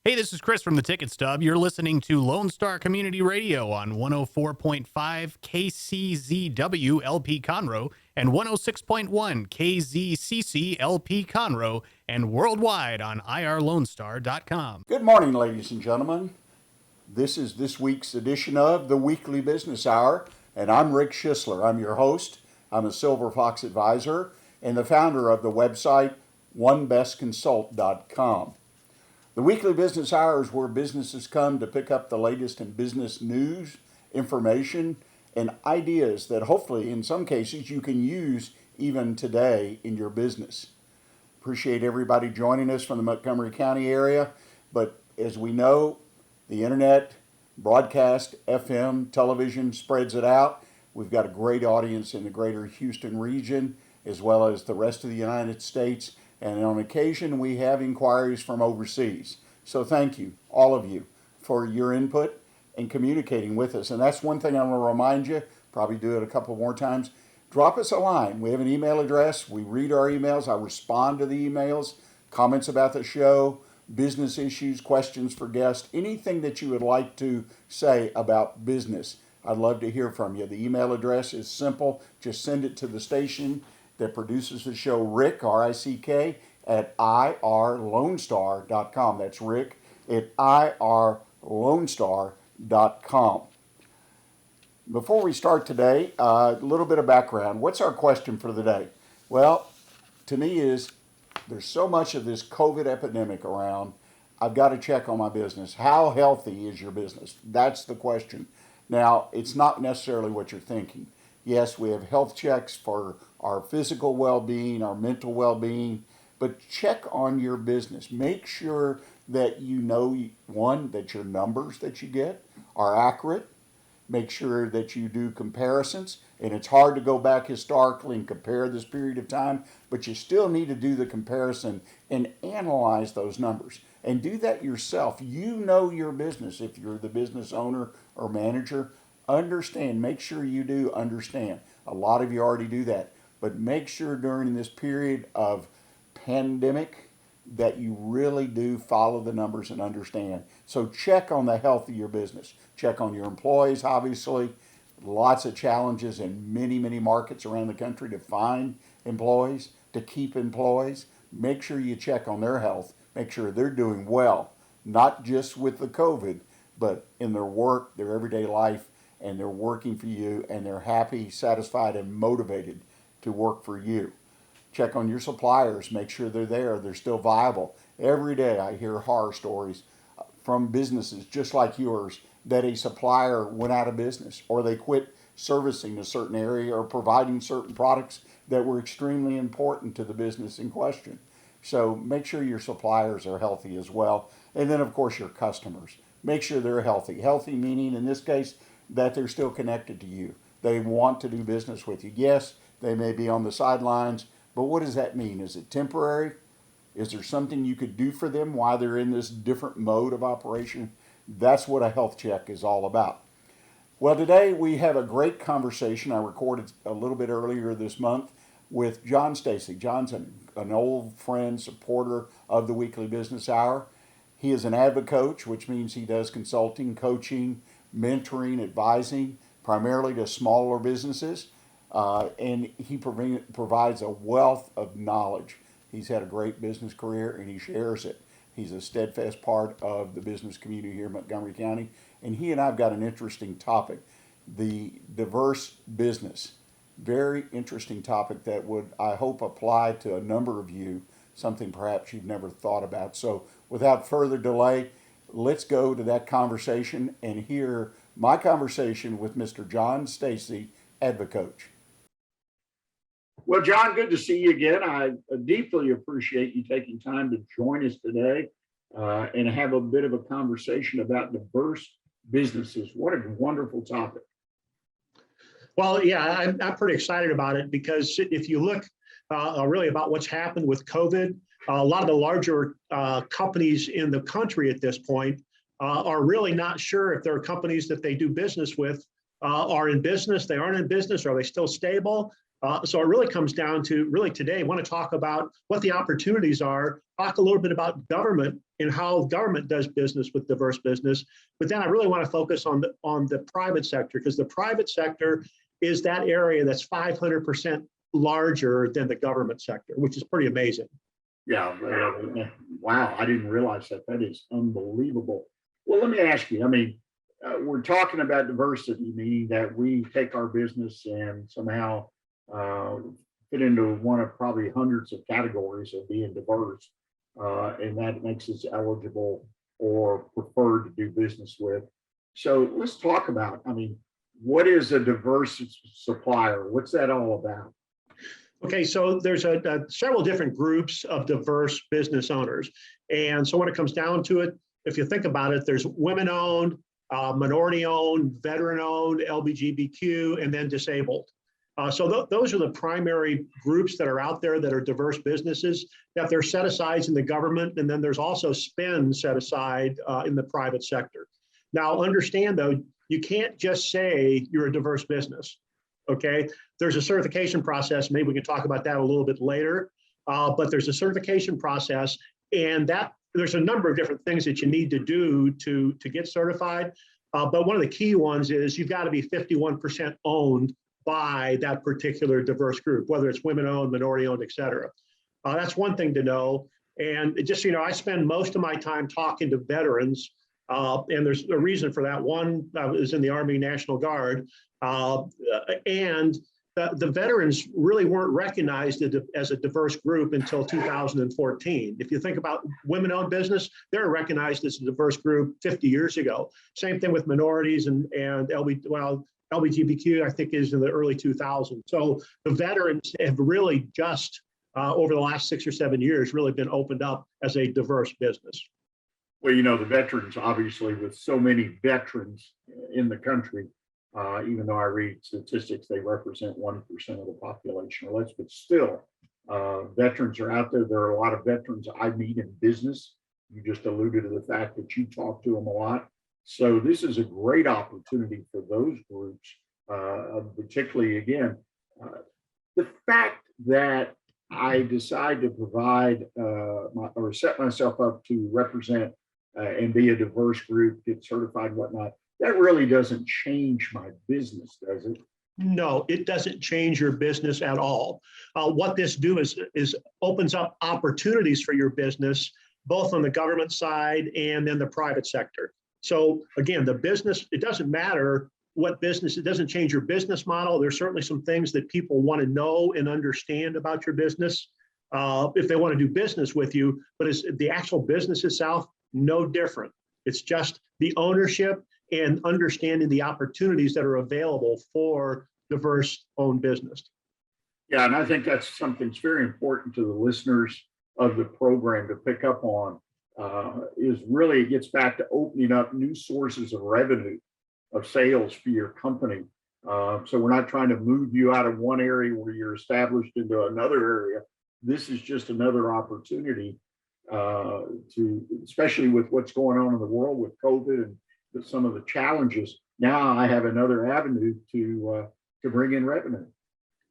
Hey, this is Chris from the Ticket Stub. You're listening to Lone Star Community Radio on 104.5 KCZW LP Conroe and 106.1 KZCC LP Conroe and worldwide on irlonestar.com. Good morning, ladies and gentlemen. This is this week's edition of the Weekly Business Hour, and I'm Rick Schissler. I'm your host. I'm a Silver Fox advisor and the founder of the website onebestconsult.com. The Weekly Business Hour is where businesses come to pick up the latest in business news, information, and ideas that hopefully, in some cases, you can use even today in your business. Appreciate everybody joining us from the Montgomery County area, but as we know, the internet, broadcast, FM, television spreads it out. We've got a great audience in the greater Houston region, as well as the rest of the United States. And on occasion, we have inquiries from overseas. So thank you, all of you, for your input and communicating with us. And that's one thing I want to remind you, probably do it a couple more times. Drop us a line. We have an email address. We read our emails. I respond to the emails, comments about the show, business issues, questions for guests, anything that you would like to say about business. I'd love to hear from you. The email address is simple. Just send it to the station that produces the show, Rick, R-I-C-K, at irlonestar.com. That's Rick at irlonestar.com. Before we start today, a little bit of background. What's our question for the day? Well, to me is, there's so much of this COVID epidemic around, I've got to check on my business. How healthy is your business? That's the question. Now, it's not necessarily what you're thinking. Yes, we have health checks for our physical well-being, our mental well-being, but check on your business. Make sure that you know, one, that your numbers that you get are accurate. Make sure that you do comparisons, and it's hard to go back historically and compare this period of time, but you still need to do the comparison and analyze those numbers. And do that yourself. You know your business. If you're the business owner or manager, understand, make sure you do understand. A lot of you already do that, but make sure during this period of pandemic that you really do follow the numbers and understand. So check on the health of your business. Check on your employees, obviously. Lots of challenges in many, many markets around the country to find employees, to keep employees. Make sure you check on their health. Make sure they're doing well, not just with the COVID, but in their work, their everyday life, and they're working for you, and they're happy, satisfied, and motivated to work for you. Check on your suppliers. Make sure they're there. They're still viable. Every day I hear horror stories from businesses just like yours that a supplier went out of business, or they quit servicing a certain area or providing certain products that were extremely important to the business in question. So make sure your suppliers are healthy as well. And then, of course, your customers. Make sure they're healthy. Healthy meaning, in this case, that they're still connected to you. They want to do business with you. Yes, they may be on the sidelines, but what does that mean? Is it temporary? Is there something you could do for them while they're in this different mode of operation? That's what a health check is all about. Well, today we have a great conversation I recorded a little bit earlier this month with John Stacy. John's an old friend, supporter of the Weekly Business Hour. He is an AdviCoach, which means he does consulting, coaching, mentoring, advising, primarily to smaller businesses, and he provides a wealth of knowledge. He's had a great business career, and he shares it. He's a steadfast part of the business community here in Montgomery County, and he and I have got an interesting topic, the diverse business. Very interesting topic that would, I hope, apply to a number of you, something perhaps you've never thought about. So without further delay, let's go to that conversation and hear my conversation with Mr. John Stacy, AdviCoach. Well, John, good to see you again. I deeply appreciate you taking time to join us today and have a bit of a conversation about diverse businesses. What a wonderful topic. Well, yeah, I'm pretty excited about it because if you look really about what's happened with COVID, a lot of the larger companies in the country at this point are really not sure if there are companies that they do business with are in business, they aren't in business, are they still stable? So it really comes down to, really today, I want to talk about what the opportunities are, talk a little bit about government and how government does business with diverse business. But then I really want to focus on the private sector, because the private sector is that area that's 500% larger than the government sector, which is pretty amazing. Yeah, wow, I didn't realize that. That is unbelievable. Well, let me ask you, I mean, we're talking about diversity, meaning that we take our business and somehow fit into one of probably hundreds of categories of being diverse, and that makes us eligible or preferred to do business with. So let's talk about, I mean, what is a diverse supplier? What's that all about? Okay, so there's several different groups of diverse business owners. And so when it comes down to it, if you think about it, there's women-owned, minority-owned, veteran-owned, LGBTQ, and then disabled. So those are the primary groups that are out there that are diverse businesses, that they're set aside in the government, and then there's also spend set aside in the private sector. Now, understand though, you can't just say you're a diverse business, okay? There's a certification process. Maybe we can talk about that a little bit later, but there's a certification process, and that there's a number of different things that you need to do to get certified. But one of the key ones is you've got to be 51% owned by that particular diverse group, whether it's women-owned, minority-owned, et cetera. That's one thing to know. And just, you know, I spend most of my time talking to veterans, and there's a reason for that. One, I was in the Army National Guard, and the veterans really weren't recognized as a diverse group until 2014. If you think about women-owned business, they're recognized as a diverse group 50 years ago. Same thing with minorities and LGBTQ, I think, is in the early 2000s. So the veterans have really just, over the last 6 or 7 years, really been opened up as a diverse business. Well, you know, the veterans, obviously, with so many veterans in the country, even though I read statistics, they represent 1% of the population or less, but still, veterans are out there. There are a lot of veterans I meet in business. You just alluded to the fact that you talk to them a lot. So this is a great opportunity for those groups, particularly, again, the fact that I decide to provide or set myself up to represent and be a diverse group, get certified, whatnot, that really doesn't change my business, does it? No, it doesn't change your business at all. What this does is opens up opportunities for your business, both on the government side and then the private sector. So again, the business, it doesn't matter what business, it doesn't change your business model. There's certainly some things that people want to know and understand about your business if they want to do business with you, but it's the actual business itself, no different. It's just the ownership and understanding the opportunities that are available for diverse owned business. Yeah, and I think that's something that's very important to the listeners of the program to pick up on. Is really, it gets back to opening up new sources of revenue, of sales for your company. So we're not trying to move you out of one area where you're established into another area. This is just another opportunity to, especially with what's going on in the world with COVID and some of the challenges. Now I have another avenue to bring in revenue.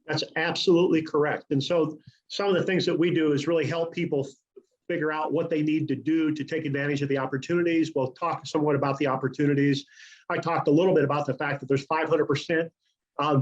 That's absolutely correct. And so some of the things that we do is really help people figure out what they need to do to take advantage of the opportunities. We'll talk somewhat about the opportunities. I talked a little bit about the fact that there's 500%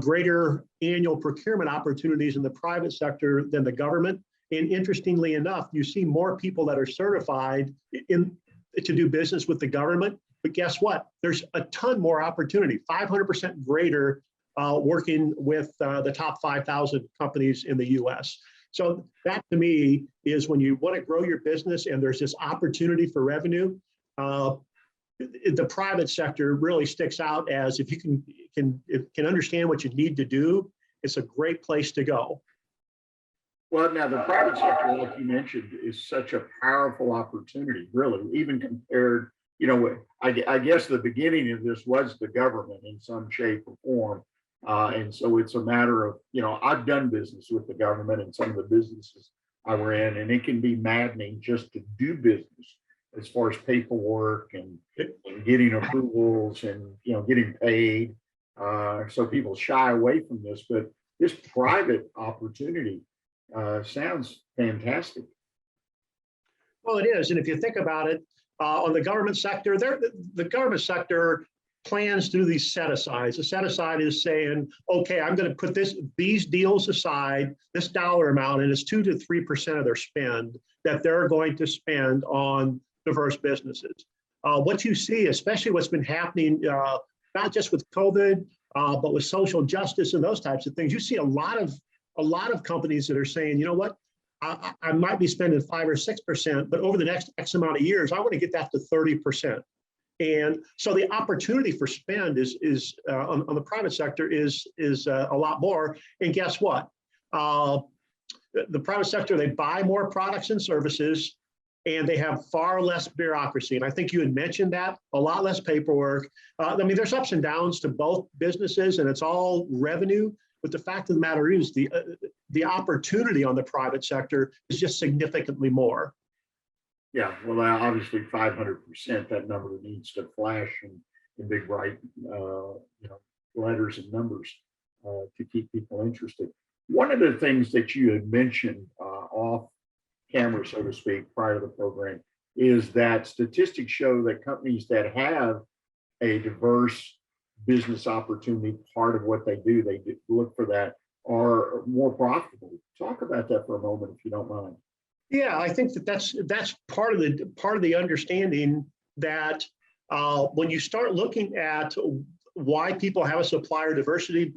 greater annual procurement opportunities in the private sector than the government. And interestingly enough, you see more people that are certified to do business with the government. But guess what? There's a ton more opportunity, 500% greater working with the top 5,000 companies in the US. So that to me is when you want to grow your business and there's this opportunity for revenue, the private sector really sticks out as if you can understand what you need to do, it's a great place to go. Well, now the private sector, like you mentioned, is such a powerful opportunity, really, even compared, you know, I guess the beginning of this was the government in some shape or form. And so it's a matter of, you know, I've done business with the government and some of the businesses I were in, and it can be maddening just to do business as far as paperwork and getting approvals and, you know, getting paid. So people shy away from this, but this private opportunity sounds fantastic. Well, it is. And if you think about it, on the government sector, the government sector plans to do these set asides. A set aside is saying, okay, I'm going to put these deals aside, this dollar amount, and it's 2 to 3% of their spend that they're going to spend on diverse businesses. What you see, especially what's been happening, not just with COVID, but with social justice and those types of things, you see a lot of companies that are saying, you know what, I might be spending 5 or 6%, but over the next X amount of years, I want to get that to 30%. And so the opportunity for spend is on the private sector is a lot more. And guess what? The private sector, they buy more products and services, and they have far less bureaucracy. And I think you had mentioned that, a lot less paperwork. I mean, there's ups and downs to both businesses, and it's all revenue. But the fact of the matter is the opportunity on the private sector is just significantly more. Yeah, well, obviously 500%, that number needs to flash in big, bright, letters and numbers to keep people interested. One of the things that you had mentioned off camera, so to speak, prior to the program, is that statistics show that companies that have a diverse business opportunity, part of what they do look for that, are more profitable. Talk about that for a moment, if you don't mind. Yeah, I think that's part of the understanding that when you start looking at why people have a supplier diversity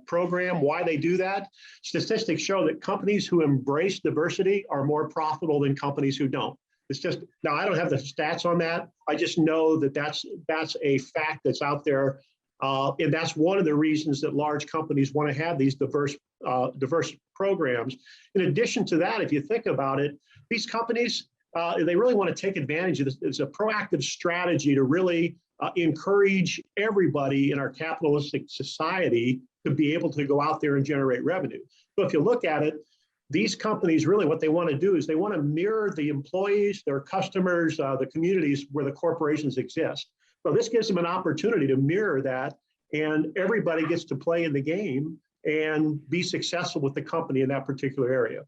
program, why they do that, statistics show that companies who embrace diversity are more profitable than companies who don't. It's just, now I don't have the stats on that. I just know that that's a fact that's out there. And that's one of the reasons that large companies want to have these diverse programs. In addition to that, if you think about it, these companies, they really want to take advantage of this. It's a proactive strategy to really encourage everybody in our capitalistic society to be able to go out there and generate revenue. So if you look at it, these companies really what they want to do is they want to mirror the employees, their customers, the communities where the corporations exist. So this gives them an opportunity to mirror that, and everybody gets to play in the game and be successful with the company in that particular area.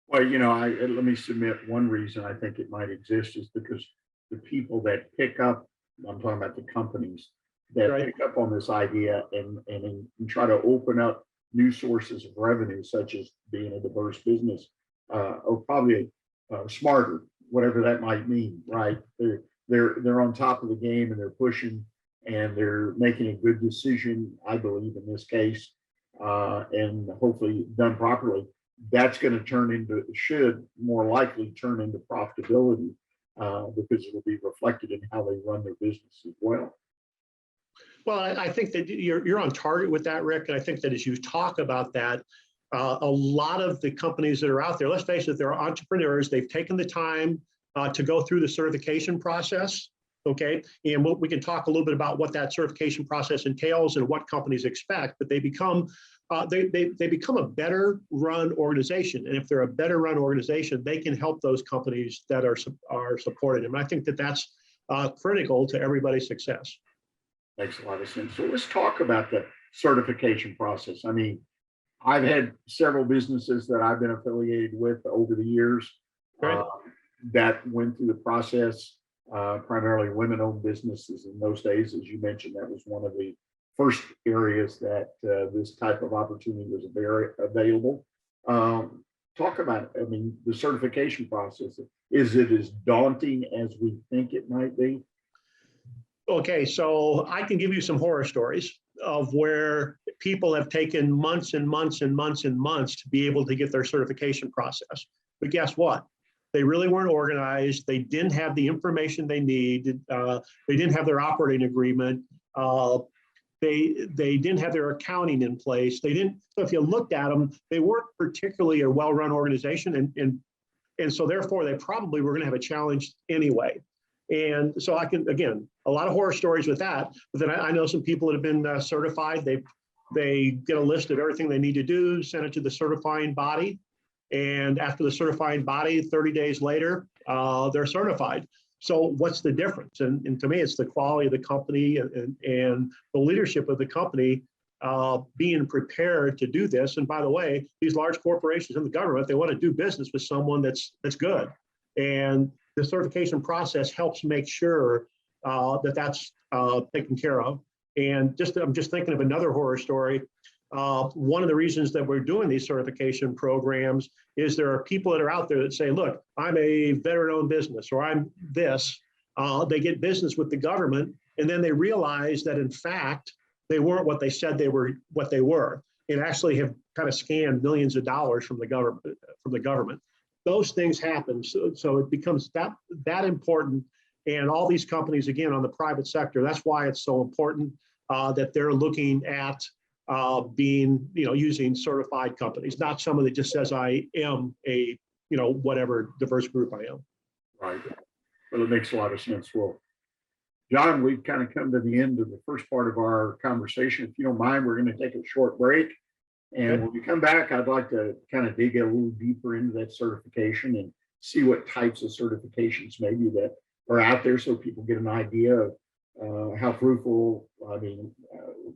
Well, let me submit one reason I think it might exist is because the people that pick up, I'm talking about the companies that Right. pick up on this idea and try to open up new sources of revenue, such as being a diverse business, are probably smarter, whatever that might mean, right? They're on top of the game, and they're pushing, and they're making a good decision, I believe, in this case, and hopefully done properly. That's going to should more likely turn into profitability because it will be reflected in how they run their business as well. Well, I think that you're on target with that, Rick. And I think that as you talk about that, a lot of the companies that are out there, let's face it, they're entrepreneurs. They've taken the time to go through the certification process. Okay. And we can talk a little bit about what that certification process entails and what companies expect, but they become a better run organization. And if they're a better run organization, they can help those companies that are supporting them. And I think that that's critical to everybody's success. Makes a lot of sense. So let's talk about the certification process. I mean, I've had several businesses that I've been affiliated with over the years Right. that went through the process, primarily women-owned businesses in those days. As you mentioned, that was one of the first areas that this type of opportunity was very available. Talk about, I mean, the certification process. Is it as daunting as we think it might be? Okay, so I can give you some horror stories of where people have taken months and months and months and months to be able to get their certification process. But guess what? They really weren't organized. They didn't have the information they needed. They didn't have their operating agreement. They didn't have their accounting in place. They didn't. So if you looked at them, they weren't particularly a well-run organization, and so therefore they probably were going to have a challenge anyway. And so I can, again, a lot of horror stories with that. But then I know some people that have been certified. They get a list of everything they need to do, send it to the certifying body, and after the certifying body, 30 days later, they're certified. So what's the difference? And to me, it's the quality of the company and the leadership of the company being prepared to do this. And by the way, these large corporations and the government, they want to do business with someone that's good. And the certification process helps make sure that that's taken care of. And I'm just thinking of another horror story. One of the reasons that we're doing these certification programs is there are people that are out there that say, look, I'm a veteran-owned business, or I'm this. They get business with the government, and then they realize that, in fact, they weren't what they said they were, and actually have kind of scanned millions of dollars from the government. Those things happen. So it becomes that important. And all these companies, again, on the private sector, that's why it's so important that they're looking at using certified companies, not someone that just says I am a, whatever diverse group I am. Right. Well, it makes a lot of sense. Well, John, we've kind of come to the end of the first part of our conversation. If you don't mind, we're going to take a short break. And when we come back, I'd like to kind of dig a little deeper into that certification and see what types of certifications maybe that are out there, so people get an idea of how fruitful,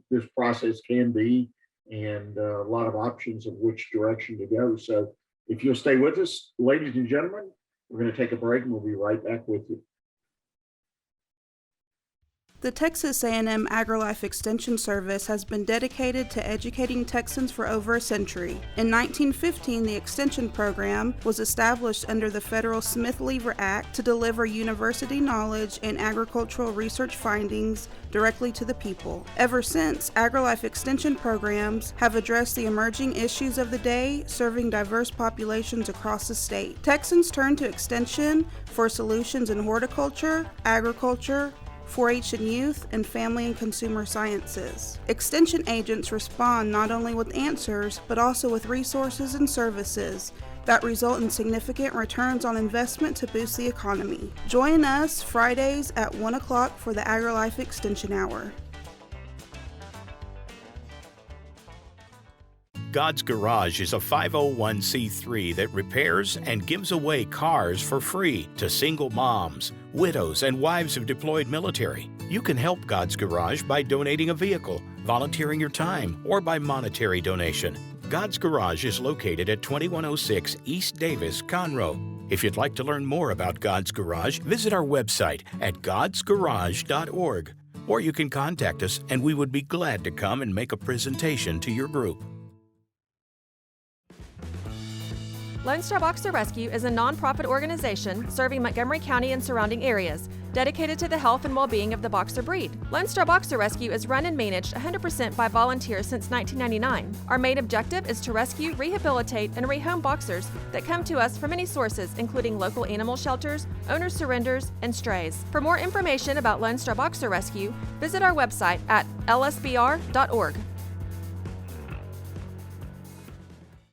this process can be, and a lot of options of which direction to go. So if you'll stay with us, ladies and gentlemen, we're going to take a break and we'll be right back with you. The Texas A&M Agrilife Extension Service has been dedicated to educating Texans for over a century. In 1915, the Extension Program was established under the federal Smith-Lever Act to deliver university knowledge and agricultural research findings directly to the people. Ever since, Agrilife Extension programs have addressed the emerging issues of the day, serving diverse populations across the state. Texans turn to Extension for solutions in horticulture, agriculture, 4-H and youth, and family and consumer sciences. Extension agents respond not only with answers, but also with resources and services that result in significant returns on investment to boost the economy. Join us Fridays at 1 o'clock for the Agrilife Extension Hour. God's Garage is a 501c3 that repairs and gives away cars for free to single moms, widows, and wives of deployed military. You can help God's Garage by donating a vehicle, volunteering your time, or by monetary donation. God's Garage is located at 2106 East Davis, Conroe. If you'd like to learn more about God's Garage, visit our website at godsgarage.org. Or you can contact us and we would be glad to come and make a presentation to your group. Lone Star Boxer Rescue is a nonprofit organization serving Montgomery County and surrounding areas, dedicated to the health and well-being of the boxer breed. Lone Star Boxer Rescue is run and managed 100% by volunteers since 1999. Our main objective is to rescue, rehabilitate, and rehome boxers that come to us from many sources, including local animal shelters, owner surrenders, and strays. For more information about Lone Star Boxer Rescue, visit our website at lsbr.org.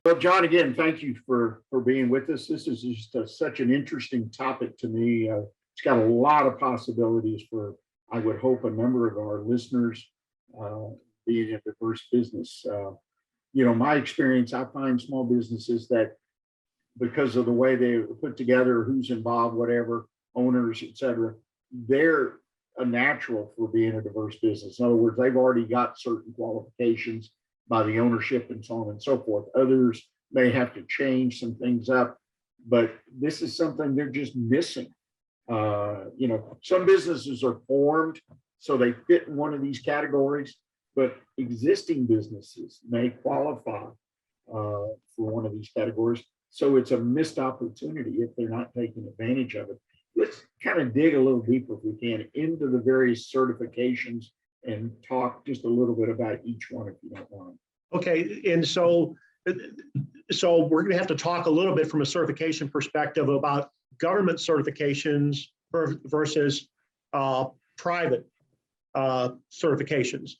Well, John, again, thank you for being with us. This is just such an interesting topic to me. It's got a lot of possibilities for, I would hope, a number of our listeners being a diverse business. My experience, I find small businesses that, because of the way they put together, who's involved, whatever, owners, et cetera, they're a natural for being a diverse business. In other words, they've already got certain qualifications by the ownership and so on and so forth. Others may have to change some things up, but this is something they're just missing. Some businesses are formed so they fit in one of these categories, but existing businesses may qualify for one of these categories. So it's a missed opportunity if they're not taking advantage of it. Let's kind of dig a little deeper, if we can, into the various certifications and talk just a little bit about each one, if you don't mind. Okay, and so we're going to have to talk a little bit from a certification perspective about government certifications versus private certifications.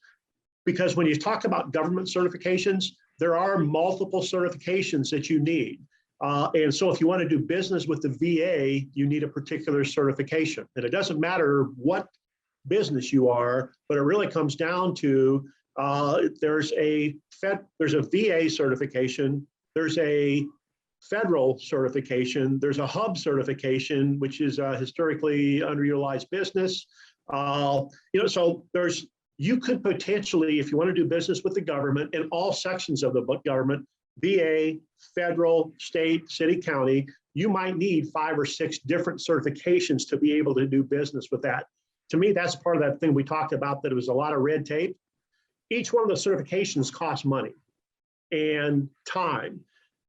Because when you talk about government certifications, there are multiple certifications that you need. And so if you want to do business with the VA, you need a particular certification. And it doesn't matter what business you are, but it really comes down to there's a VA certification, there's a federal certification, there's a hub certification, which is a historically underutilized business. So you could potentially, if you want to do business with the government in all sections of the government, VA, federal, state, city, county, you might need 5 or 6 different certifications to be able to do business with that. To me, that's part of that thing we talked about, that it was a lot of red tape. Each one of those certifications costs money and time.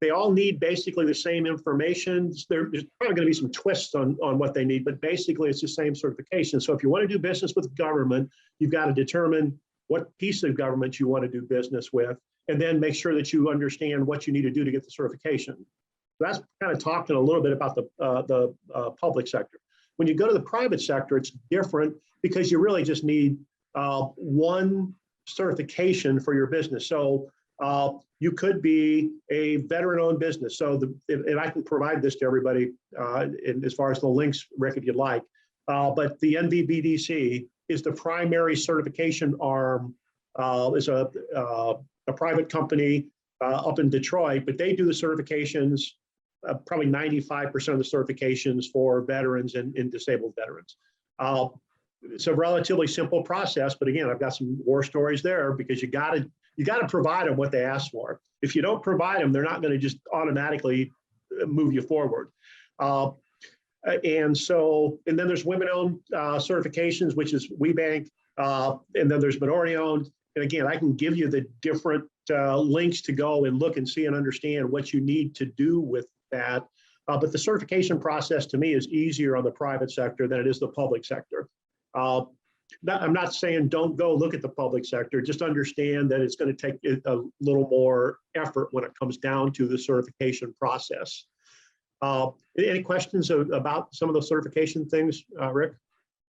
They all need basically the same information. There's probably going to be some twists on what they need, but basically it's the same certification. So if you want to do business with government, you've got to determine what piece of government you want to do business with, and then make sure that you understand what you need to do to get the certification. So that's kind of talking a little bit about the public sector. When you go to the private sector, it's different because you really just need one certification for your business. So you could be a veteran-owned business. So and I can provide this to everybody as far as the links, Rick, if you'd like. But the NVBDC is the primary certification arm. Is a private company up in Detroit, but they do the certifications, probably 95% of the certifications for veterans and disabled veterans. It's a relatively simple process, but again, I've got some war stories there because you got to provide them what they ask for. If you don't provide them, they're not going to just automatically move you forward. And then there's women-owned certifications, which is WeBank, and then there's minority-owned. And again, I can give you the different links to go and look and see and understand what you need to do with that. But the certification process to me is easier on the private sector than it is the public sector. I'm not saying don't go look at the public sector, just understand that it's going to take a little more effort when it comes down to the certification process. Any questions about some of the certification things, Rick?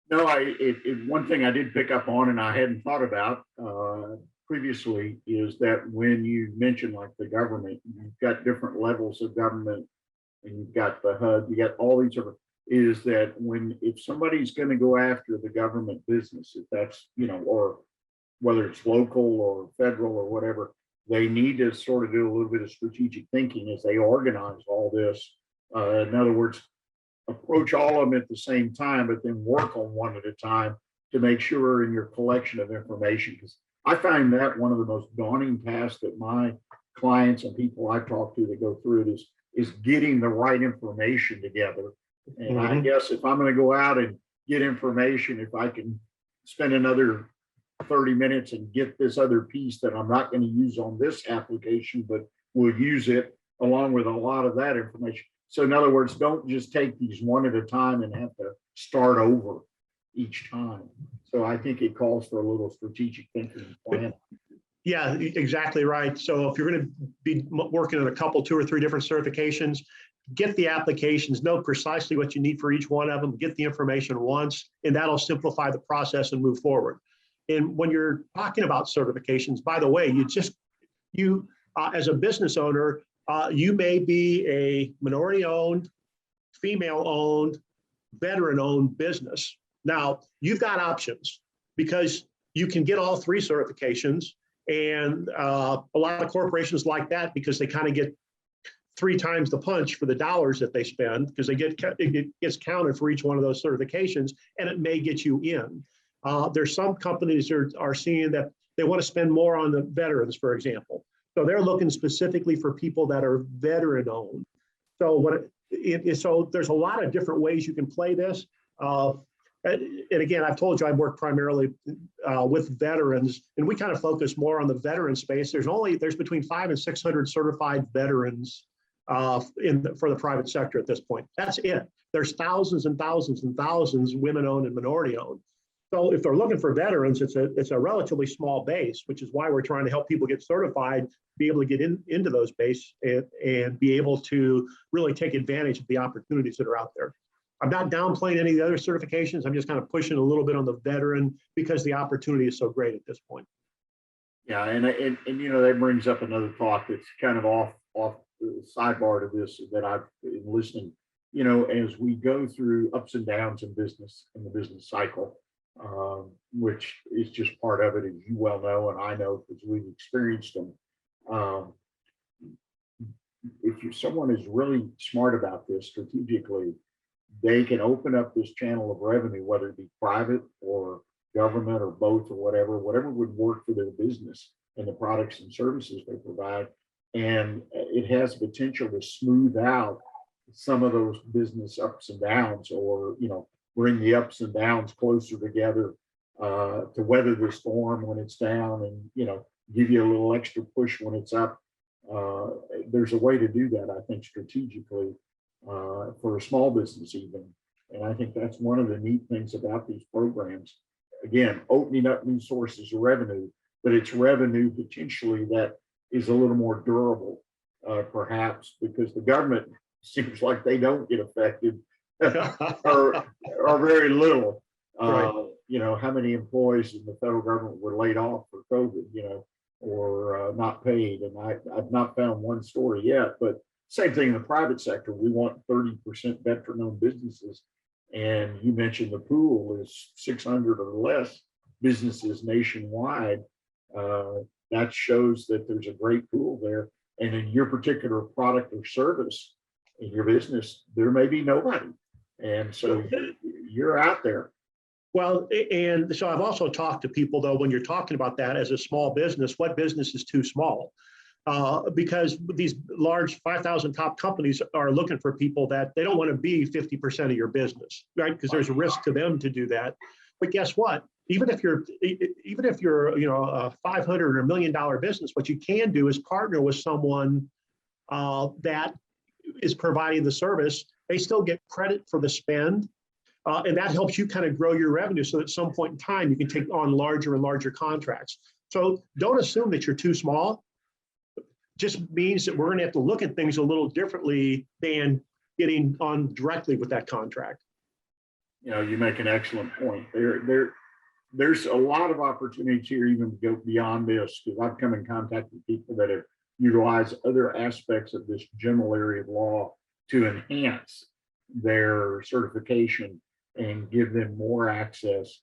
No, one thing I did pick up on and I hadn't thought about previously is that when you mention like the government, you've got different levels of government and you've got the HUD, you got all these different, is that if somebody's going to go after the government business, if that's, or whether it's local or federal or whatever, they need to sort of do a little bit of strategic thinking as they organize all this. In other words, approach all of them at the same time, but then work on one at a time to make sure in your collection of information. Because I find that one of the most daunting tasks that my clients and people I talk to that go through it is getting the right information together. And I guess if I'm going to go out and get information, if I can spend another 30 minutes and get this other piece that I'm not going to use on this application, but will use it along with a lot of that information. So in other words, don't just take these one at a time and have to start over each time. So I think it calls for a little strategic thinking plan. Yeah, exactly right. So if you're going to be working on a couple, 2 or 3 different certifications, get the applications, know precisely what you need for each one of them, get the information once, and that'll simplify the process and move forward. And when you're talking about certifications, by the way, you as a business owner, you may be a minority-owned, female-owned, veteran-owned business. Now, you've got options because you can get all 3 certifications, and a lot of corporations like that because they kind of get 3 times the punch for the dollars that they spend because it gets counted for each one of those certifications, and it may get you in. There's some companies that are seeing that they want to spend more on the veterans, for example. So they're looking specifically for people that are veteran-owned. So so there's a lot of different ways you can play this. And again, I've told you I work primarily with veterans, and we kind of focus more on the veteran space. There's between 500 and 600 certified veterans for the private sector at this point. That's it. There's thousands and thousands and thousands women-owned and minority-owned. So if they're looking for veterans, it's a relatively small base, which is why we're trying to help people get certified, be able to get into those base and be able to really take advantage of the opportunities that are out there. I'm not downplaying any of the other certifications. I'm just kind of pushing a little bit on the veteran because the opportunity is so great at this point. Yeah, and that brings up another thought that's kind of off the sidebar to this that I've been listening. As we go through ups and downs in business, in the business cycle, which is just part of it, as you well know, and I know because we've experienced them. If someone is really smart about this strategically, they can open up this channel of revenue, whether it be private or government or both or whatever would work for their business and the products and services they provide. And it has potential to smooth out some of those business ups and downs, or, bring the ups and downs closer together to weather the storm when it's down, and, give you a little extra push when it's up. There's a way to do that, I think, strategically for a small business even. And I think that's one of the neat things about these programs. Again, opening up new sources of revenue, but it's revenue potentially that is a little more durable, perhaps, because the government seems like they don't get affected or very little. Right. How many employees in the federal government were laid off for COVID, or not paid? And I've not found one story yet, but same thing in the private sector. We want 30% veteran-owned businesses. And you mentioned the pool is 600 or less businesses nationwide. That shows that there's a great pool there. And in your particular product or service in your business, there may be nobody. And so you're out there. Well, and so I've also talked to people, though, when you're talking about that as a small business, what business is too small? Because these large 5,000 top companies are looking for people that they don't want to be 50% of your business, right? Because there's a risk to them to do that. But guess what? Even if you're a 500 or $1 million business, what you can do is partner with someone that is providing the service. They still get credit for the spend. And that helps you kind of grow your revenue, so at some point in time, you can take on larger and larger contracts. So don't assume that you're too small. Just means that we're going to have to look at things a little differently than getting on directly with that contract. You make an excellent point. There's a lot of opportunities here, even to go beyond this, because I've come in contact with people that have utilized other aspects of this general area of law to enhance their certification and give them more access,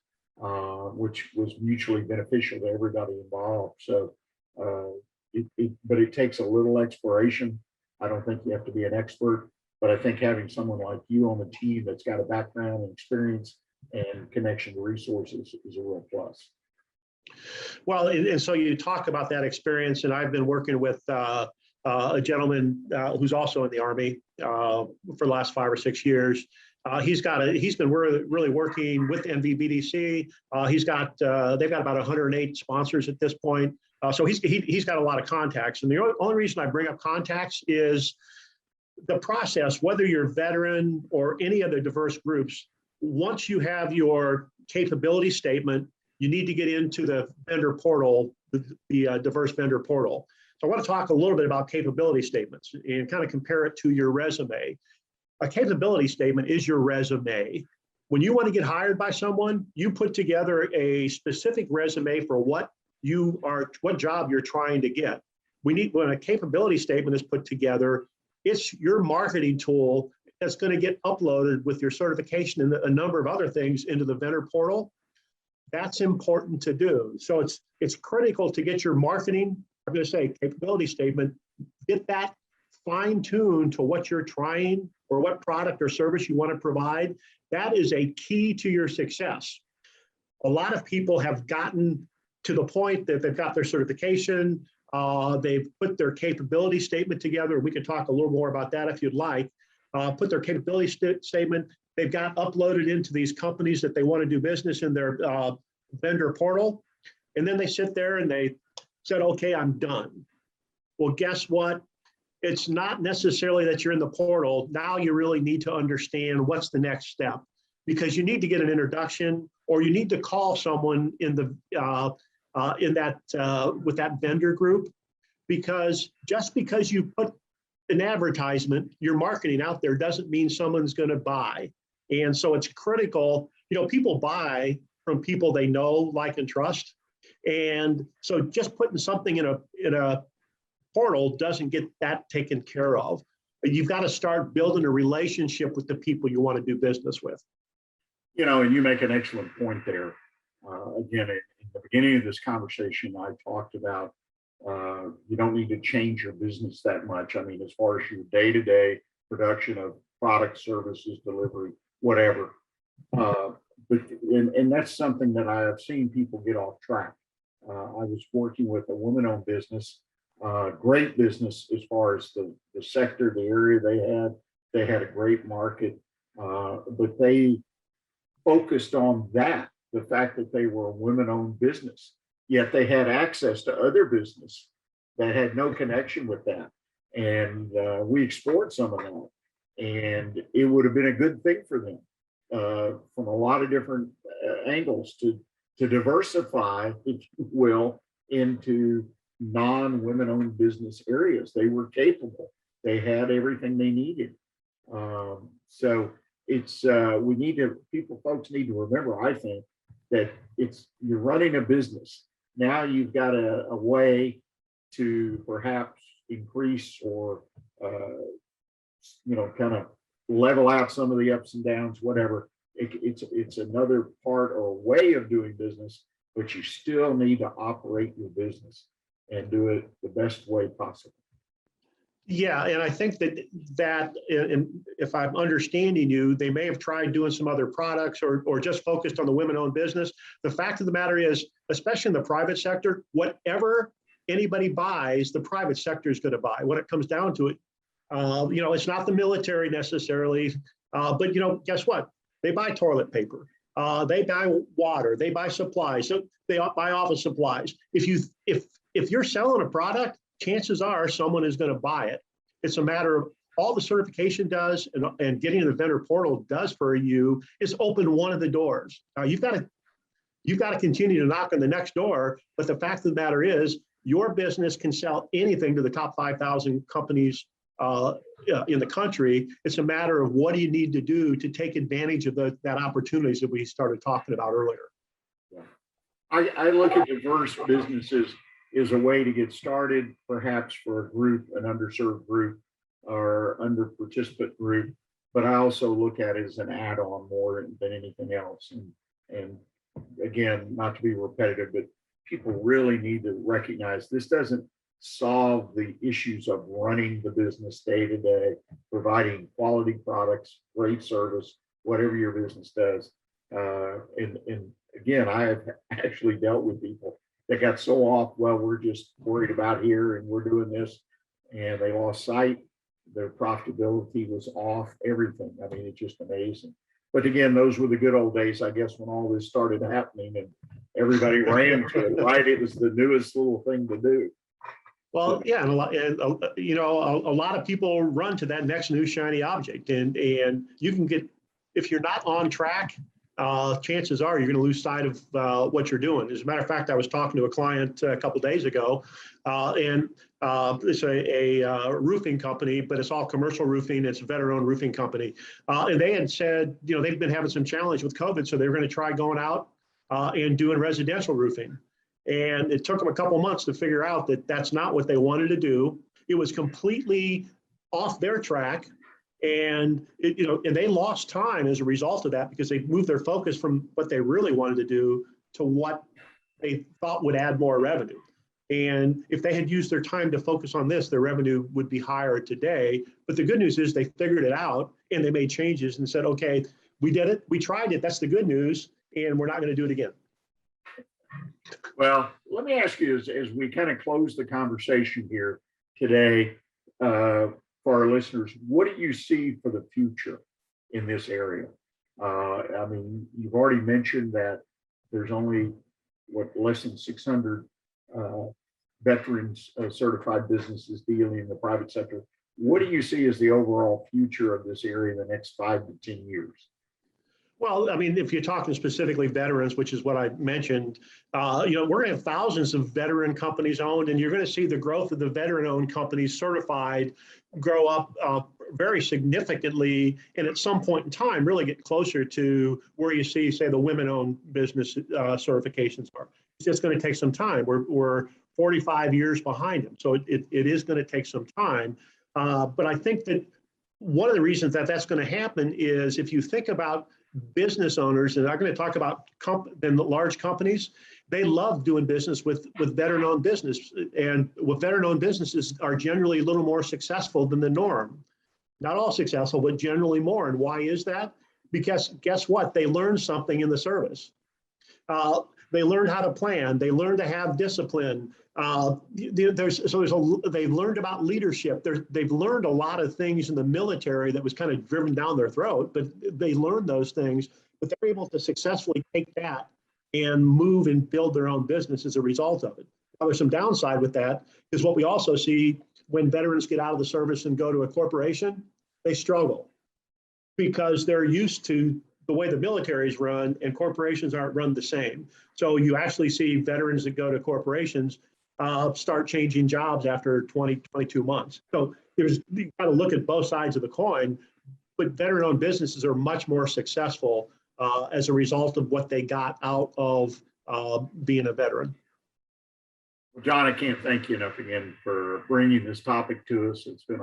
which was mutually beneficial to everybody involved. So, but it takes a little exploration. I don't think you have to be an expert, but I think having someone like you on the team that's got a background and experience and connection to resources is a real plus. Well, and so you talk about that experience, and I've been working with a gentleman who's also in the Army for the last 5 or 6 years. He's been really working with NVBDC. They've got about 108 sponsors at this point. So he's got a lot of contacts. And the only reason I bring up contacts is the process, whether you're veteran or any other diverse groups, once you have your capability statement, you need to get into the vendor portal, the diverse vendor portal. So I want to talk a little bit about capability statements and kind of compare it to your resume. A capability statement is your resume. When you want to get hired by someone, you put together a specific resume for what job you're trying to get. When a capability statement is put together, it's your marketing tool that's going to get uploaded with your certification and a number of other things into the vendor portal. That's important to do. So it's critical to get your marketing, I'm going to say capability statement, get that fine-tuned to what you're trying or what product or service you want to provide. That is a key to your success. A lot of people have gotten to the point that they've got their certification, they've put their capability statement together. We can talk a little more about that if you'd like. Put their capability statement, they've got uploaded into these companies that they want to do business in their vendor portal. And then they sit there and they said, okay, I'm done. Well, guess what? It's not necessarily that you're in the portal. Now you really need to understand what's the next step, because you need to get an introduction, or you need to call someone with that vendor group, because just because you put an advertisement, your marketing out there, doesn't mean someone's going to buy. And so it's critical. People buy from people they know, like, and trust. And so just putting something in a portal doesn't get that taken care of. You've got to start building a relationship with the people you want to do business with. And you make an excellent point there. Again, in the beginning of this conversation, I talked about you don't need to change your business that much. I mean, as far as your day-to-day production of product, services, delivery, whatever. But that's something that I have seen people get off track. I was working with a woman-owned business, great business as far as the sector, the area they had. They had a great market, but they focused on that, the fact that they were a women-owned business, yet they had access to other business that had no connection with that. And we explored some of that. And it would have been a good thing for them from a lot of different angles to diversify, if you will, into non-women-owned business areas. They were capable. They had everything they needed. So it's folks need to remember, I think, that you're running a business. Now you've got a way to perhaps increase or kind of level out some of the ups and downs, whatever. It's another part or way of doing business, but you still need to operate your business and do it the best way possible. Yeah, and I think that and if I'm understanding you, they may have tried doing some other products or just focused on the women-owned business. The fact of the matter is, especially in the private sector, whatever anybody buys, the private sector is going to buy. When it comes down to it, it's not the military necessarily, but guess what? They buy toilet paper, they buy water, they buy supplies, so they buy office supplies. If you're selling a product, chances are someone is going to buy it. It's a matter of all the certification does and getting in the vendor portal does for you is open one of the doors. Now you've got to continue to knock on the next door, but the fact of the matter is your business can sell anything to the top 5,000 companies in the country. It's a matter of what do you need to do to take advantage of that opportunities that we started talking about earlier. Yeah. I look at diverse businesses is a way to get started, perhaps for a group, an underserved group or under participant group. But I also look at it as an add-on more than anything else. And again, not to be repetitive, but people really need to recognize this doesn't solve the issues of running the business day to day, providing quality products, great service, whatever your business does. And again, I have actually dealt with people that got so off, well, we're just worried about here and we're doing this, and they lost sight. Their profitability was off, everything. I mean, it's just amazing. But again, those were the good old days, I guess, when all this started happening and everybody ran to it, right? It was the newest little thing to do. Well, yeah, and a lot of people run to that next new shiny object, and you can get, if you're not on track, chances are you're going to lose sight of what you're doing. As a matter of fact, I was talking to a client a couple of days ago, and it's a roofing company, but it's all commercial roofing. It's a veteran-owned roofing company, and they had said, they've been having some challenge with COVID, so they were going to try going out and doing residential roofing. And it took them a couple months to figure out that that's not what they wanted to do. It was completely off their track. And and they lost time as a result of that because they moved their focus from what they really wanted to do to what they thought would add more revenue. And if they had used their time to focus on this, their revenue would be higher today. But the good news is they figured it out and they made changes and said, okay, we did it, we tried it, that's the good news, and we're not going to do it again. Well, let me ask you as we kind of close the conversation here today, for our listeners, what do you see for the future in this area? I mean, you've already mentioned that there's only less than 600 veterans certified businesses dealing in the private sector. What do you see as the overall future of this area in the next 5 to 10 years? Well, I mean, if you're talking specifically veterans, which is what I mentioned, we're going to have thousands of veteran companies owned, and you're going to see the growth of the veteran-owned companies certified grow up very significantly, and at some point in time, really get closer to where you see, say, the women-owned business certifications are. It's just going to take some time. We're 45 years behind them, so it is going to take some time. But I think that one of the reasons that that's going to happen is if you think about business owners, and I'm going to talk about the large companies, they love doing business with veteran-owned business, and with veteran-owned businesses are generally a little more successful than the norm. Not all successful, but generally more. And why is that? Because guess what? They learned something in the service. They learned how to plan. They learned to have discipline. They've learned about leadership. They've learned a lot of things in the military that was kind of driven down their throat, but they learned those things. But they're able to successfully take that and move and build their own business as a result of it. Now, there's some downside with that, is what we also see when veterans get out of the service and go to a corporation, they struggle because they're used to the way the military is run, and corporations aren't run the same. So you actually see veterans that go to corporations start changing jobs after 20, 22 months. So you got to look at both sides of the coin, but veteran-owned businesses are much more successful as a result of what they got out of being a veteran. Well, John, I can't thank you enough again for bringing this topic to us. It's been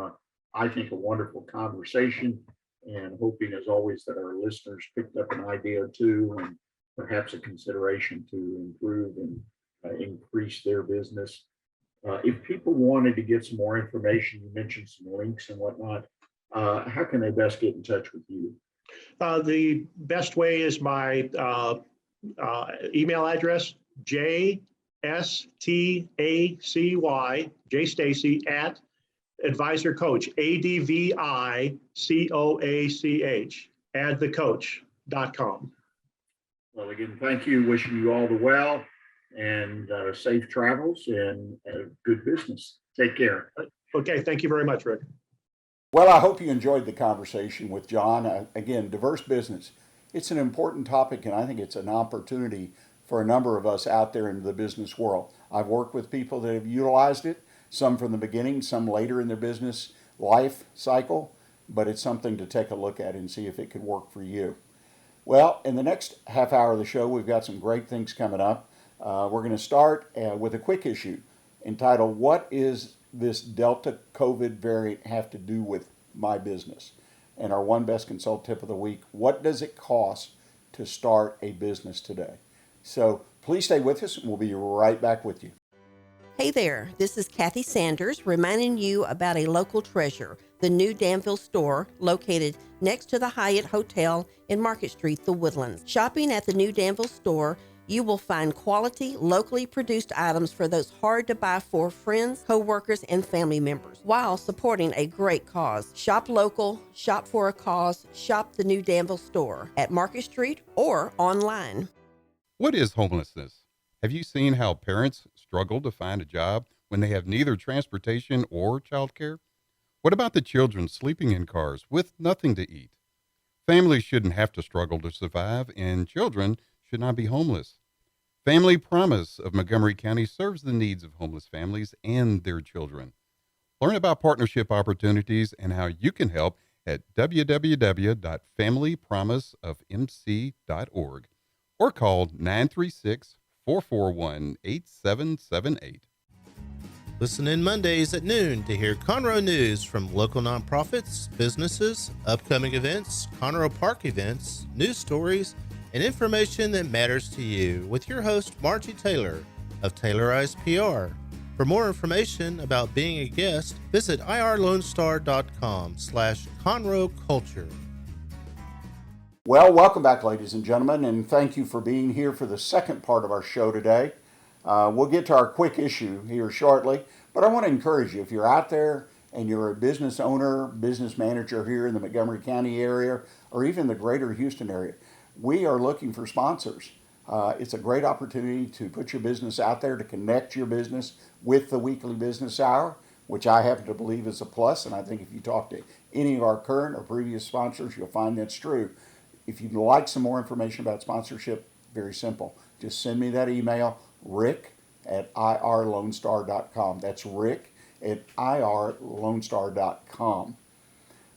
I think, a wonderful conversation, and hoping, as always, that our listeners picked up an idea or two and perhaps a consideration to improve and increase their business. If people wanted to get some more information, you mentioned some links and whatnot, how can they best get in touch with you? The best way is my email address, Stacy at AdviCoach, AdviCoach, AdviCoach.com. Well, again, thank you. Wishing you all the well and safe travels and good business. Take care. Okay. Thank you very much, Rick. Well, I hope you enjoyed the conversation with John. Again, diverse business. It's an important topic, and I think it's an opportunity for a number of us out there in the business world. I've worked with people that have utilized it, some from the beginning, some later in their business life cycle, but it's something to take a look at and see if it could work for you. Well, in the next half hour of the show, we've got some great things coming up. We're going to start with a quick issue entitled, "What is this Delta COVID variant have to do with my business?" And our One Best Consult tip of the week, what does it cost to start a business today? So please stay with us, and we'll be right back with you. Hey there, this is Kathy Sanders reminding you about a local treasure, the new Danville store located next to the Hyatt Hotel in Market Street, The Woodlands. Shopping at the new Danville store, you will find quality, locally produced items for those hard to buy for friends, co-workers, and family members, while supporting a great cause. Shop local, shop for a cause, shop the new Danville store at Market Street or online. What is homelessness? Have you seen how parents struggle to find a job when they have neither transportation or childcare? What about the children sleeping in cars with nothing to eat? Families shouldn't have to struggle to survive, and children should not be homeless. Family Promise of Montgomery County serves the needs of homeless families and their children. Learn about partnership opportunities and how you can help at www.familypromiseofmc.org or call 936-441-8778. Listen in Mondays at noon to hear Conroe news from local nonprofits, businesses, upcoming events, Conroe Park events, news stories, and information that matters to you with your host, Margie Taylor of Taylorized PR. For more information about being a guest, visit irlonestar.com/Conroe Culture. Well, welcome back, ladies and gentlemen, and thank you for being here for the second part of our show today. We'll get to our quick issue here shortly, but I want to encourage you, if you're out there and you're a business owner, business manager here in the Montgomery County area, or even the greater Houston area, we are looking for sponsors. It's a great opportunity to put your business out there, to connect your business with the weekly business hour, which I happen to believe is a plus, and I think if you talk to any of our current or previous sponsors, you'll find that's true. If you'd like some more information about sponsorship, very simple. Just send me that email, rick@irlonestar.com. That's rick@irlonestar.com.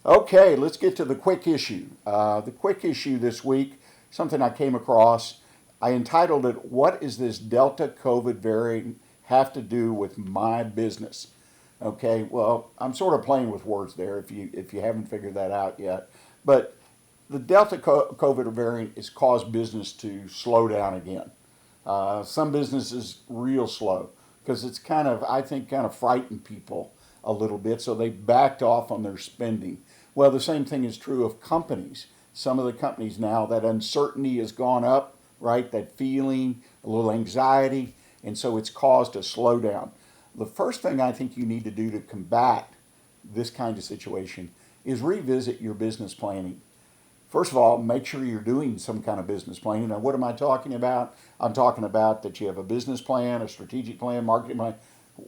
Okay, let's get to the quick issue. The quick issue this week, something I came across, I entitled it, "What is this Delta COVID variant have to do with my business?" Okay, well, I'm sort of playing with words there if you haven't figured that out yet. But the Delta COVID variant has caused business to slow down again. Some businesses real slow because it's I think kind of frightened people a little bit, so they backed off on their spending. Well, the same thing is true of companies. Some of the companies now, that uncertainty has gone up right? That feeling, a little anxiety, and so it's caused a slowdown. The first thing I think you need to do to combat this kind of situation is revisit your business planning. First of all, make sure you're doing some kind of business planning. Now, what am I talking about? I'm talking about that you have a business plan, a strategic plan, marketing plan,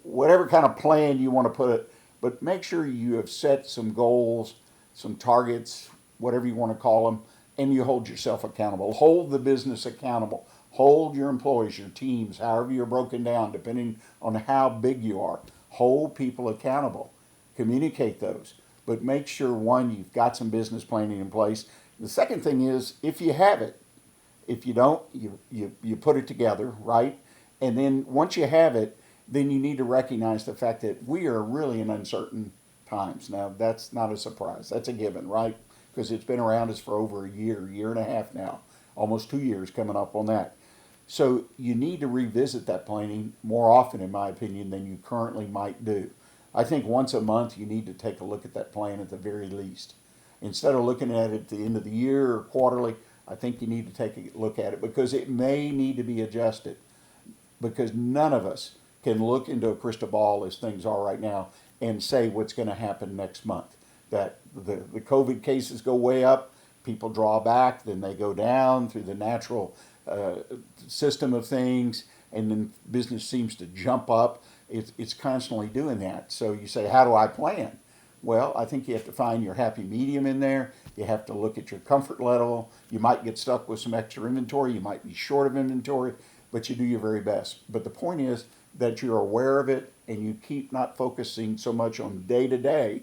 whatever kind of plan you want to put it, but make sure you have set some goals, some targets, whatever you want to call them, and you hold yourself accountable. Hold the business accountable. Hold your employees, your teams, however you're broken down, depending on how big you are. Hold people accountable. Communicate those. But make sure, one, you've got some business planning in place. The second thing is, if you have it, if you don't, you put it together, right? And then once you have it, then you need to recognize the fact that we are really in uncertain times. Now, that's not a surprise. That's a given, right? Because it's been around us for over a year and a half now, almost 2 years coming up on that. So you need to revisit that planning more often, in my opinion, than you currently might do. I think once a month you need to take a look at that plan at the very least. Instead of looking at it at the end of the year or quarterly, I think you need to take a look at it because it may need to be adjusted. Because none of us can look into a crystal ball as things are right now and say what's going to happen next month. That the COVID cases go way up, people draw back, then they go down through the natural system of things, and then business seems to jump up. It's constantly doing that. So you say, how do I plan? Well, I think you have to find your happy medium in there. You have to look at your comfort level. You might get stuck with some extra inventory. You might be short of inventory, but you do your very best. But the point is that you're aware of it and you keep not focusing so much on day to day,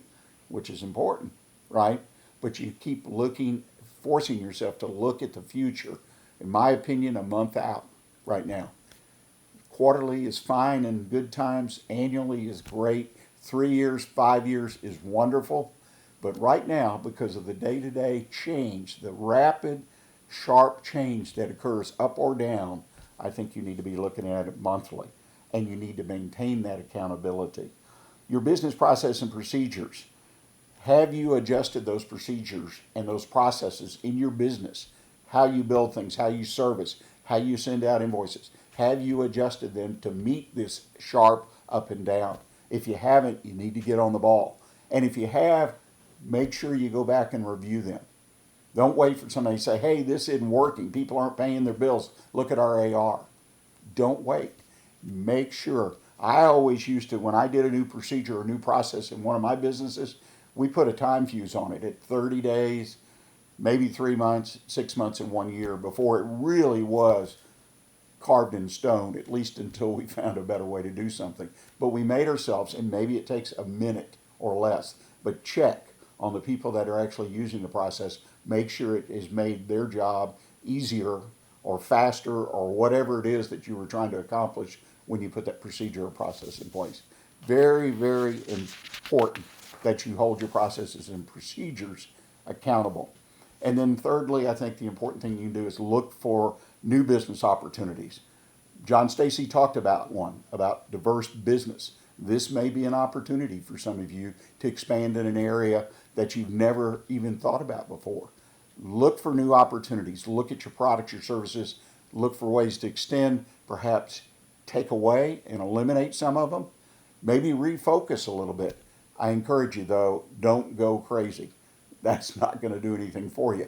which is important, right? But you keep looking, forcing yourself to look at the future. In my opinion, a month out right now. Quarterly is fine in good times. Annually is great. 3 years, 5 years is wonderful. But right now, because of the day-to-day change, the rapid, sharp change that occurs up or down, I think you need to be looking at it monthly. And you need to maintain that accountability. Your business process and procedures. Have you adjusted those procedures and those processes in your business? How you build things, how you service, how you send out invoices. Have you adjusted them to meet this sharp up and down? If you haven't, you need to get on the ball. And if you have, make sure you go back and review them. Don't wait for somebody to say, hey, this isn't working. People aren't paying their bills. Look at our AR. Don't wait. Make sure. I always used to, when I did a new procedure or new process in one of my businesses, we put a time fuse on it at 30 days, maybe 3 months, 6 months, and 1 year before it really was carved in stone, at least until we found a better way to do something. But we made ourselves, and maybe it takes a minute or less, but check on the people that are actually using the process. Make sure it has made their job easier or faster or whatever it is that you were trying to accomplish when you put that procedure or process in place. Very, very important that you hold your processes and procedures accountable. And then thirdly, I think the important thing you can do is look for new business opportunities. John Stacy talked about one, about diverse business. This may be an opportunity for some of you to expand in an area that you've never even thought about before. Look for new opportunities. Look at your products, your services. Look for ways to extend, perhaps take away and eliminate some of them. Maybe refocus a little bit. I encourage you, though, don't go crazy. That's not going to do anything for you.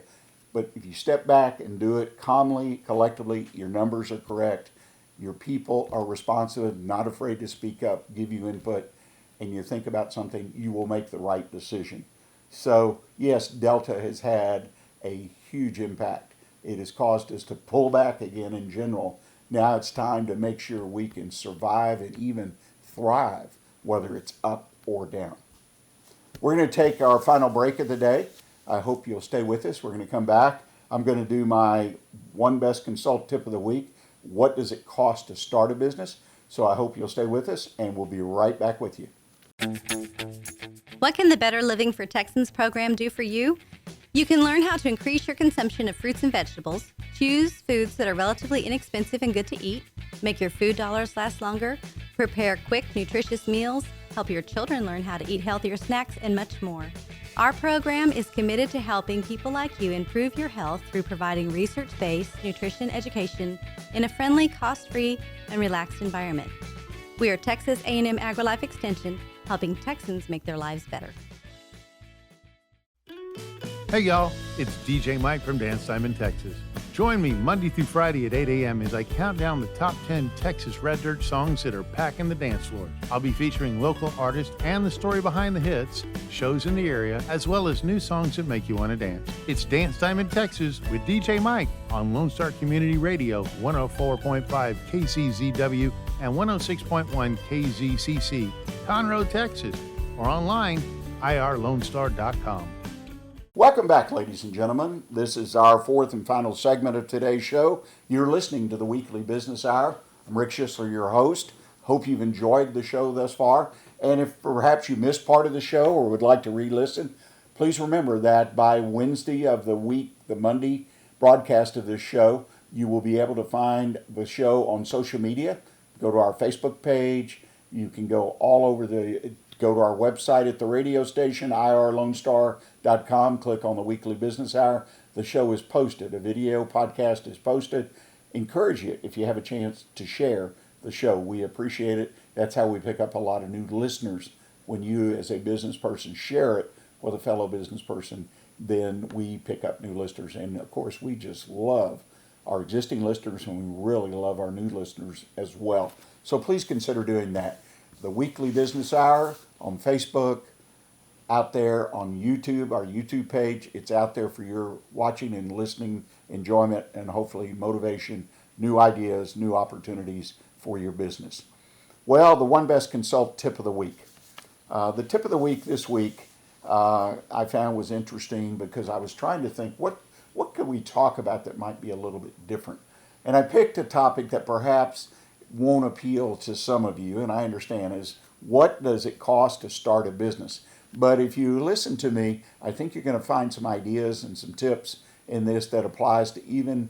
But if you step back and do it calmly, collectively, your numbers are correct, your people are responsive, not afraid to speak up, give you input, and you think about something, you will make the right decision. So, yes, Delta has had a huge impact. It has caused us to pull back again in general. Now it's time to make sure we can survive and even thrive, whether it's up or down. We're going to take our final break of the day. I hope you'll stay with us. We're going to come back. I'm going to do my one best consult tip of the week. What does it cost to start a business? So I hope you'll stay with us, and we'll be right back with you. What can the Better Living for Texans program do for you? You can learn how to increase your consumption of fruits and vegetables, choose foods that are relatively inexpensive and good to eat, make your food dollars last longer, prepare quick, nutritious meals, help your children learn how to eat healthier snacks, and much more. Our program is committed to helping people like you improve your health through providing research-based nutrition education in a friendly, cost-free, and relaxed environment. We are Texas A&M Agrilife Extension, helping Texans make their lives better. Hey y'all, it's DJ Mike from Dance Time in Texas. Join me Monday through Friday at 8 a.m. as I count down the top 10 Texas Red Dirt songs that are packing the dance floor. I'll be featuring local artists and the story behind the hits, shows in the area, as well as new songs that make you want to dance. It's Dance Time in Texas with DJ Mike on Lone Star Community Radio, 104.5 KCZW and 106.1 KZCC, Conroe, Texas, or online, irlonestar.com. Welcome back, ladies and gentlemen. This is our fourth and final segment of today's show. You're listening to the Weekly Business Hour. I'm Rick Schissler, your host. Hope you've enjoyed the show thus far. And if perhaps you missed part of the show or would like to re-listen, please remember that by Wednesday of the week, the Monday broadcast of this show, you will be able to find the show on social media. Go to our Facebook page. You can go go to our website at the radio station, irlonestar.com. Click on the Weekly Business Hour. The show is posted. A video podcast is posted. Encourage you, if you have a chance, to share the show. We appreciate it. That's how we pick up a lot of new listeners. When you, as a business person, share it with a fellow business person, then we pick up new listeners. And, of course, we just love our existing listeners, and we really love our new listeners as well. So please consider doing that. The Weekly Business Hour on Facebook, out there on YouTube, our YouTube page. It's out there for your watching and listening enjoyment and hopefully motivation, new ideas, new opportunities for your business. Well, the One Best Consult tip of the week. The tip of the week this week I found was interesting because I was trying to think what could we talk about that might be a little bit different. And I picked a topic that perhaps won't appeal to some of you, and I understand, is what does it cost to start a business? But if you listen to me, I think you're going to find some ideas and some tips in this that applies to even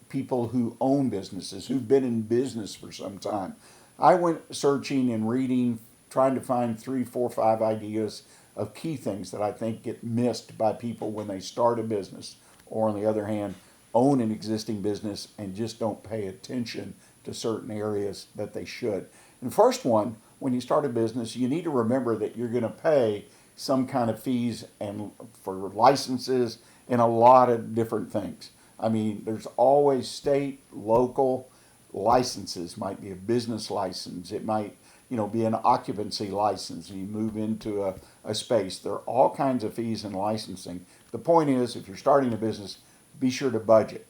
people who own businesses, who've been in business for some time. I went searching and reading, trying to find 3, 4, 5 ideas of key things that I think get missed by people when they start a business, or on the other hand, own an existing business and just don't pay attention to certain areas that they should. And first one, when you start a business, you need to remember that you're going to pay some kind of fees and for licenses and a lot of different things. I mean, there's always state, local licenses. Might be a business license. It might, be an occupancy license. You move into a space. There are all kinds of fees in licensing. The point is, if you're starting a business, be sure to budget.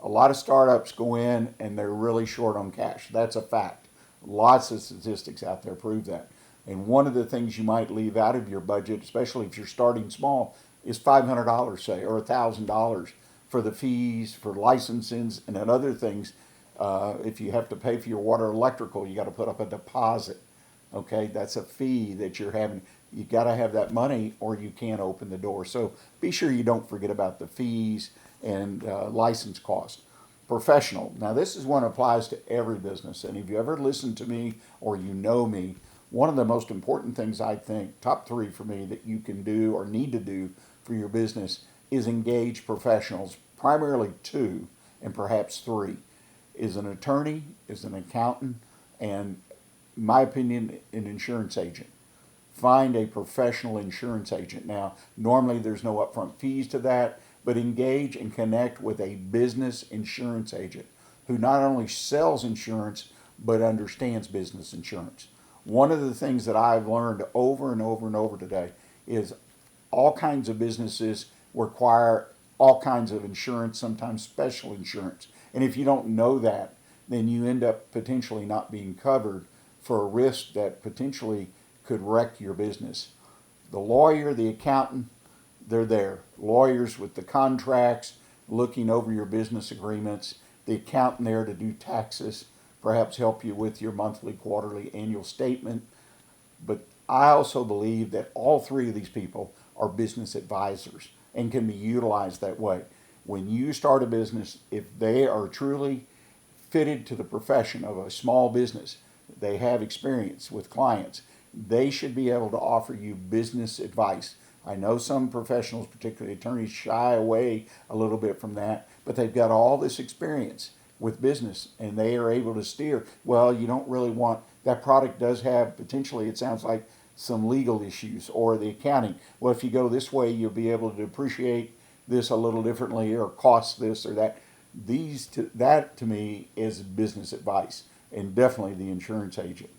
A lot of startups go in and they're really short on cash. That's a fact. Lots of statistics out there prove that. And one of the things you might leave out of your budget, especially if you're starting small, is $500, say, or $1,000 for the fees, for licensings, and then other things. If you have to pay for your water or electrical, you got to put up a deposit. Okay, that's a fee that you're having. You got to have that money or you can't open the door. So be sure you don't forget about the fees and license cost. Professional. Now this is one that applies to every business. And if you ever listen to me or you know me, one of the most important things I think, top 3 for me, that you can do or need to do for your business is engage professionals, primarily 2 and perhaps 3. Is an attorney, is an accountant, and in my opinion, an insurance agent. Find a professional insurance agent. Now, normally there's no upfront fees to that, but engage and connect with a business insurance agent who not only sells insurance, but understands business insurance. One of the things that I've learned over and over and over today is all kinds of businesses require all kinds of insurance, sometimes special insurance. And if you don't know that, then you end up potentially not being covered for a risk that potentially could wreck your business. The lawyer, the accountant, they're there. Lawyers with the contracts, looking over your business agreements, the accountant there to do taxes, perhaps help you with your monthly, quarterly, annual statement. But I also believe that all 3 of these people are business advisors and can be utilized that way. When you start a business, if they are truly fitted to the profession of a small business, they have experience with clients, they should be able to offer you business advice I know some professionals, particularly attorneys, shy away a little bit from that, but they've got all this experience with business and they are able to steer. Well, you don't really want, that product does have potentially, it sounds like, some legal issues or the accounting. Well, if you go this way, you'll be able to depreciate this a little differently or cost this or that. That to me is business advice, and definitely the insurance agent.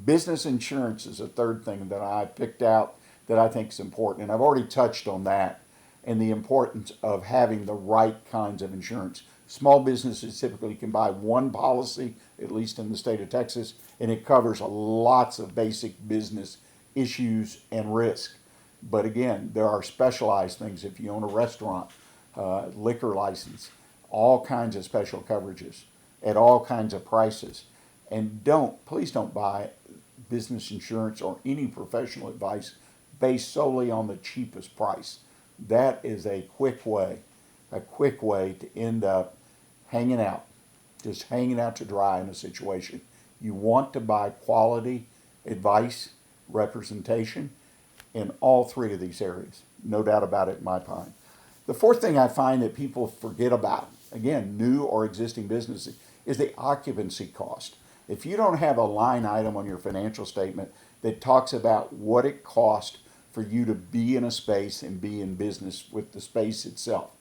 Business insurance is a third thing that I picked out that I think is important, and I've already touched on that and the importance of having the right kinds of insurance. Small businesses typically can buy one policy, at least in the state of Texas, and it covers lots of basic business issues and risk. But again, there are specialized things. If you own a restaurant, liquor license, all kinds of special coverages at all kinds of prices. And please don't buy business insurance or any professional advice based solely on the cheapest price. That is a quick way to end up just hanging out to dry in a situation. You want to buy quality advice, representation in all three of these areas. No doubt about it in my mind. The fourth thing I find that people forget about, again, new or existing businesses, is the occupancy cost. If you don't have a line item on your financial statement that talks about what it costs for you to be in a space and be in business with the space itself,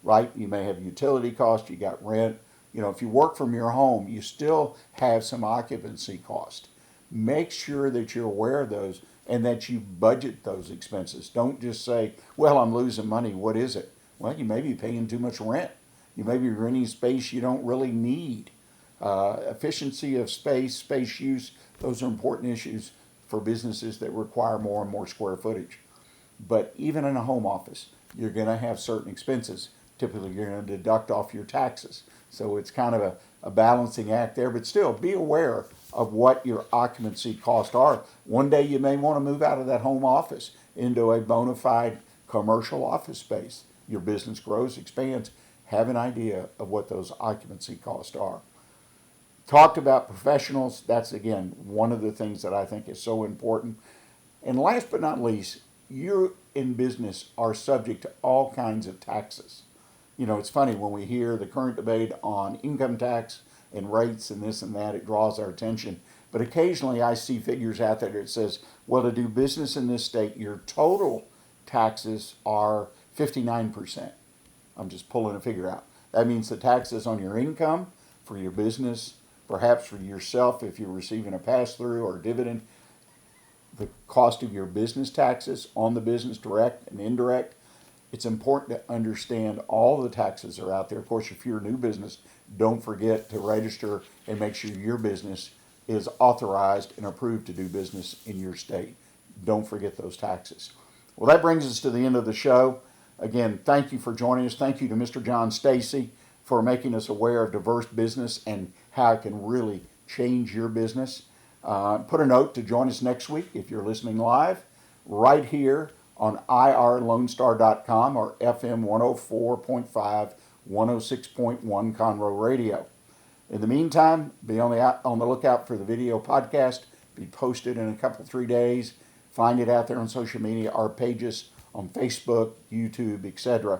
right? You may have utility costs, you got rent. If you work from your home, you still have some occupancy cost. Make sure that you're aware of those and that you budget those expenses. Don't just say, well, I'm losing money. What is it? Well, you may be paying too much rent. You may be renting space you don't really need. Efficiency of space use, those are important issues for businesses that require more and more square footage. But even in a home office, you're going to have certain expenses. Typically, you're going to deduct off your taxes. So it's kind of a balancing act there, but still be aware of what your occupancy costs are. One day you may want to move out of that home office into a bona fide commercial office space. Your business grows, expands. Have an idea of what those occupancy costs are. Talked about professionals. That's, again, one of the things that I think is so important. And last but not least, you in business are subject to all kinds of taxes. It's funny when we hear the current debate on income tax and rates and this and that, it draws our attention. But occasionally I see figures out there that says, well, to do business in this state, your total taxes are 59%. I'm just pulling a figure out. That means the taxes on your income for your business, perhaps for yourself if you're receiving a pass-through or dividend, the cost of your business taxes on the business, direct and indirect. It's important to understand all the taxes are out there. Of course, if you're a new business, don't forget to register and make sure your business is authorized and approved to do business in your state. Don't forget those taxes. Well, that brings us to the end of the show. Again, thank you for joining us. Thank you to Mr. John Stacy for making us aware of diverse business and how it can really change your business. Put a note to join us next week if you're listening live right here on irlonestar.com or FM 104.5, 106.1 Conroe Radio. In the meantime, be on the lookout for the video podcast. Be posted in a couple, 3 days. Find it out there on social media, our pages on Facebook, YouTube, etc.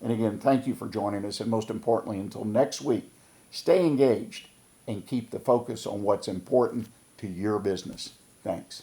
And again, thank you for joining us. And most importantly, until next week, stay engaged and keep the focus on what's important to your business. Thanks.